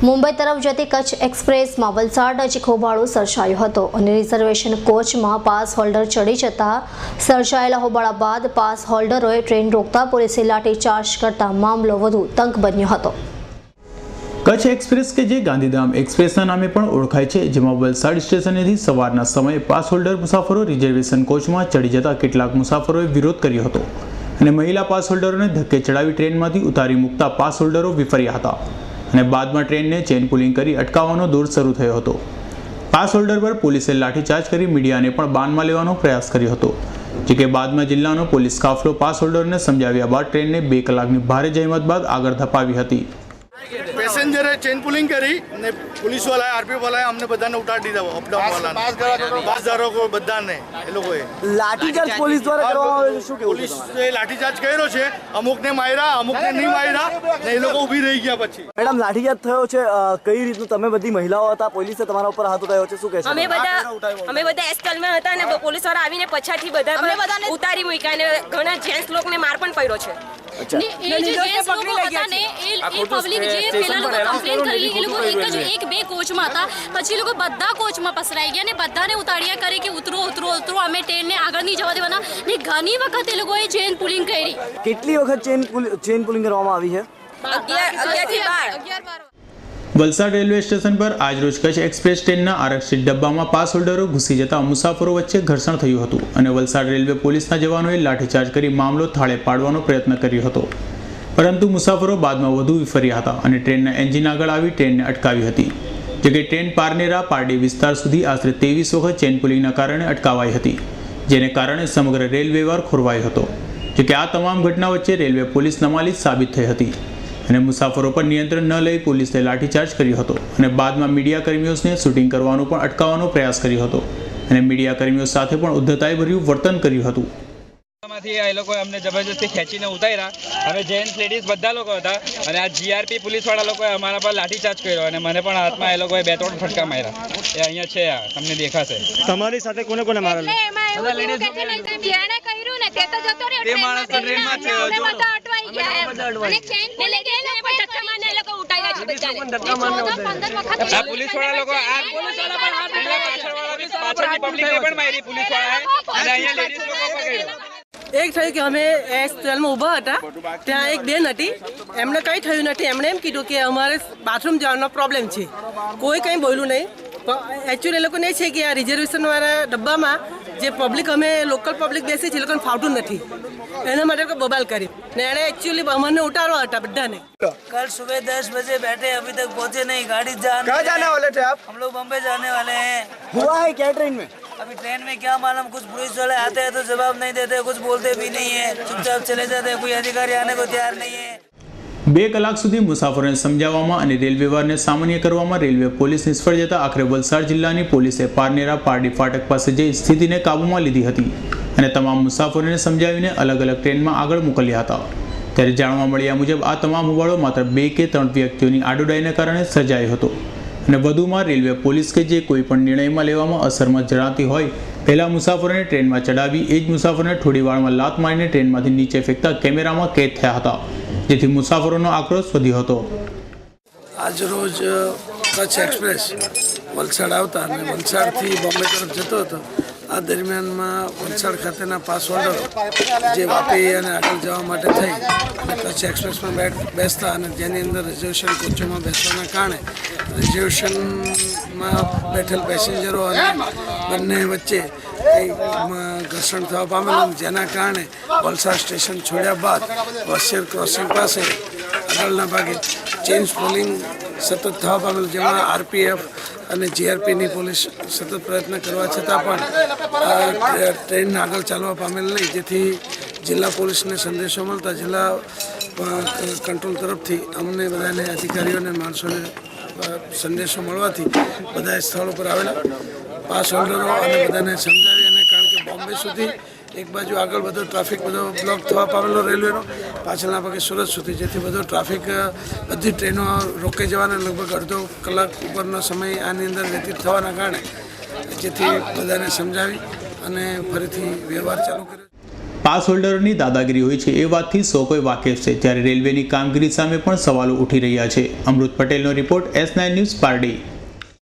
મુંબઈ તરફ જતી કચ્છ એક્સપ્રેસમાં વલસાડ નજીક હોબાળો સર્જાયો હતો અને રિઝર્વેશન કોચમાં પાસ હોલ્ડર ચડી જતા સર્જાયેલા હોબાળા બાદ પાસ હોલ્ડરોએ ટ્રેન રોકતા પોલીસે લાઠીચાર્જ કરતા મામલો વધુ તંગ બન્યો હતો। કચ્છ એક્સપ્રેસ કે જે ગાંધીધામ એક્સપ્રેસના નામે પણ ઓળખાય છે, જેમાં વલસાડ સ્ટેશનેથી સવારના સમયે પાસ હોલ્ડર મુસાફરો રિઝર્વેશન કોચમાં ચડી જતા કેટલાક મુસાફરોએ વિરોધ કર્યો હતો અને મહિલા પાસ હોલ્ડરોને ધક્કે ચડાવી ટ્રેનમાંથી ઉતારી મૂકતા પાસ હોલ્ડરો વિફર્યા હતા અને બાદમાં ટ્રેનને ચેન પુલિંગ કરી અટકાવવાનો દોર શરૂ થયો હતો। પાસ હોલ્ડર પર પોલીસે લાઠીચાર્જ કરી મીડિયાને પણ બાનમાં લેવાનો પ્રયાસ કર્યો હતો, જે કે બાદમાં જિલ્લાનો પોલીસ કાફલો પાસ હોલ્ડરને સમજાવ્યા બાદ ટ્રેનને 2 કલાકની ભારે જહેમત બાદ આગળ ધપાવી હતી। પેસેન્જરે ચેન પુલિંગ કરી ને પોલીસ વાળાએ આરપીએફ વાળાએ અમને બધાને ઉતારી દીધા, અપડાઉન વાળાને પાસધારકો બધાને એ લોકોએ લાઠીચાર્જ પોલીસ દ્વારા કરવામાં આવે છે। શું કેવું પોલીસે લાઠીચાર્જ કર્યો છે, અમુકને માર્યા અમુકને નહીં માર્યા ને એ લોકો ઊભી રહી ગયા। પછી મેડમ લાઠીચાર્જ થયો છે, કઈ રીતનું તમે બધી મહિલાઓ હતા, પોલીસે તમારા ઉપર હાથ ઉઠાવ્યો છે, શું કહેશો? અમે બધા એસ્ટલમાં હતા ને પોલીસ વાળા આવીને પછાડથી બધાને ઉતારી મૂક્યા અને ઘણા જેન્ટ્સ લોકોને માર પણ પડ્યો છે। પછી લોકો બધા કોચમાં પસરાઈ ગયા ને બધાને ઉતાર્યા કરે કે ઉતરો ઉતરો ઉતરો, અમે ટ્રેનને આગળ નહીં જવા દેવાના ને ઘણી વખત એ લોકોએ ચેન પુલિંગ કરી। કેટલી વખત ચેન પુલિંગ કરવામાં આવી છે? 11 થી 12। વલસાડ રેલવે સ્ટેશન પર આજરોજ કચ્છ એક્સપ્રેસ ટ્રેનના આરક્ષિત ડબ્બામાં પાસ હોલ્ડરો ઘૂસી જતા મુસાફરો વચ્ચે ઘર્ષણ થયું હતું અને વલસાડ રેલવે પોલીસના જવાનોએ લાઠીચાર્જ કરી મામલો થાળે પાડવાનો પ્રયત્ન કર્યો હતો, પરંતુ મુસાફરો બાદમાં વધુ વિફર્યા હતા અને ટ્રેનના એન્જિન આગળ આવી ટ્રેનને અટકાવી હતી, જે કે ટ્રેન પારનેરા પારડી વિસ્તાર સુધી આશરે 23 વખત ચેન પુલિંગના કારણે અટકાવાઈ હતી, જેને કારણે સમગ્ર રેલ વ્યવહાર ખોરવાયો હતો। જો કે આ તમામ ઘટના વચ્ચે રેલવે પોલીસ નમાલી સાબિત થઈ હતી અને મુસાફરો પર નિયંત્રણ ન લઈ પોલીસે લાઠીચાર્જ કર્યો હતો અને બાદમાં મીડિયા કર્મીઓને શૂટિંગ કરવાનું પણ અટકાવવાનો પ્રયાસ કર્યો હતો અને મીડિયા કર્મીઓ સાથે પણ ઉદ્ધતાઈભર્યું વર્તન કર્યું હતું। માંથી એ લોકો અમને જબરજસ્તી ખેંચીને ઉતાર્યા, અમે જેન્ટ્સ લેડીઝ બધા લોકો હતા અને આ જીઆરપી પોલીસ વાળા લોકોએ અમારા પર લાઠીચાર્જ કર્યો અને મને પણ હાથમાં એ લોકોએ 2-3 ફટકા માર્યા। એ અહીંયા છે, તમને દેખાશે। તમારી સાથે કોને કોને મારેલું? પોલીસ વાળા લોકો પાછળની પબ્લિકને પણ મારી પોલીસ વાળાએ અને અહીંયા લેડીઝ લોકો પકડ્યા। એક થયું કે અમે સ્ટેશનમાં ઊભા હતા, ત્યાં એક બેન હતી, એમને કંઈ થયું નથી, એમણે એમ કીધું કે અમારે બાથરૂમ જવાનો પ્રોબ્લેમ છે, કોઈ કંઈ બોલ્યું નહીં। એકચ્યુઅલી એ લોકોને એ છે કે આ રિઝર્વેશનવાળા ડબ્બામાં જે પબ્લિક અમે લોકલ પબ્લિક બેસી છે એ લોકોને ફાવતું નથી, એના માટે કોઈ બબાલ કરી ને એણે એકચ્યુઅલી અમને ઉતારવા હતા બધાને। कल सुबह 10 बजे बैठे, अभी तक पहुंचे नहीं। गाड़ी कहाँ जाने वाले थे आप? हम लोग बम्बई जाने वाले हैं। हुआ है क्या ट्रेन में? अभी ट्रेन में क्या मालूम, कुछ पुलिस वाले आते हैं तो जवाब नहीं देते, कुछ बोलते भी नहीं है, चुपचाप चले जाते हैं, कोई अधिकारी आने को तैयार नहीं है। 2 કલાક સુધી મુસાફરોને સમજાવવામાં અને રેલ વ્યવહારને સામાન્ય કરવામાં રેલવે પોલીસ નિષ્ફળ જતા આખરે વલસાડ જિલ્લાની પોલીસે પારનેરા પારડી ફાટક પાસે જઈ સ્થિતિને કાબૂમાં લીધી હતી અને તમામ મુસાફરોને સમજાવીને અલગ અલગ ટ્રેનમાં આગળ મોકલ્યા હતા। ત્યારે જાણવા મળ્યા મુજબ આ તમામ હોબાળો માત્ર 2 કે 3 વ્યક્તિઓની આડોડાઈને કારણે સર્જાયો હતો અને વધુમાં રેલવે પોલીસ કે જે કોઈ પણ નિર્ણયમાં લેવામાં અસરમત જણાતી હોય, પહેલા મુસાફરોને ટ્રેનમાં ચડાવી એ જ મુસાફરોને થોડી વારમાં લાત મારીને ટ્રેનમાંથી નીચે ફેંકતા કેમેરામાં કેદ થયા હતા, જેથી મુસાફરોનો આક્રોશ વધ્યો હતો। આજરોજ કચ્છ એક્સપ્રેસ વલસાડ આવતા અને વલસાડથી બોમ્બે તરફ જતો હતો, આ દરમિયાનમાં વલસાડ ખાતેના પાસ હોલ્ડરો જે વાપી અને આગળ જવા માટે થઈ અને કચ્છ એક્સપ્રેસમાં બેસતા અને જેની અંદર રિઝર્વેશન કોચોમાં બેસવાના કારણે રિઝર્વેશનમાં બેઠેલ પેસેન્જરો અને બંને વચ્ચે ઘર્ષણ થવા પામેલું, જેના કારણે વલસાડ સ્ટેશન છોડ્યા બાદ વસિયર ક્રોસિંગ પાસે આગળના ભાગે ચેન પુલિંગ સતત થવા પામેલું, જેમાં આરપીએફ અને જીઆરપીની પોલીસ સતત પ્રયત્ન કરવા છતાં પણ ટ્રેન આગળ ચાલવા પામેલ નહીં, જેથી જિલ્લા પોલીસને સંદેશો મળતા જિલ્લા કંટ્રોલ તરફથી અમને બધાને અધિકારીઓને માણસોને સંદેશો મળવાથી બધા સ્થળો પર આવેલા પાસ હોલ્ડરો અને બધાને સમજાવી, અને કારણ કે બોમ્બે સુધી એક બાજુ આગળ બધો ટ્રાફિક બધો બ્લોક થવા પામેલો રેલવેનો, પાછળના ભાગે સુરત સુધી, જેથી બધો ટ્રાફિક બધી ટ્રેનો રોકાઈ જવાના લગભગ અડધો કલાક ઉપરનો સમય આની અંદર વ્યતીત થવાના કારણે જેથી બધાને સમજાવી અને ફરીથી વ્યવહાર ચાલુ કર્યો। પાસ હોલ્ડરોની દાદાગીરી હોય છે એ વાતથી સૌ કોઈ વાકેફ છે, ત્યારે રેલવેની કામગીરી સામે પણ સવાલો ઉઠી રહ્યા છે. અમૃત પટેલનો રિપોર્ટ S9 ન્યૂઝ પારડી.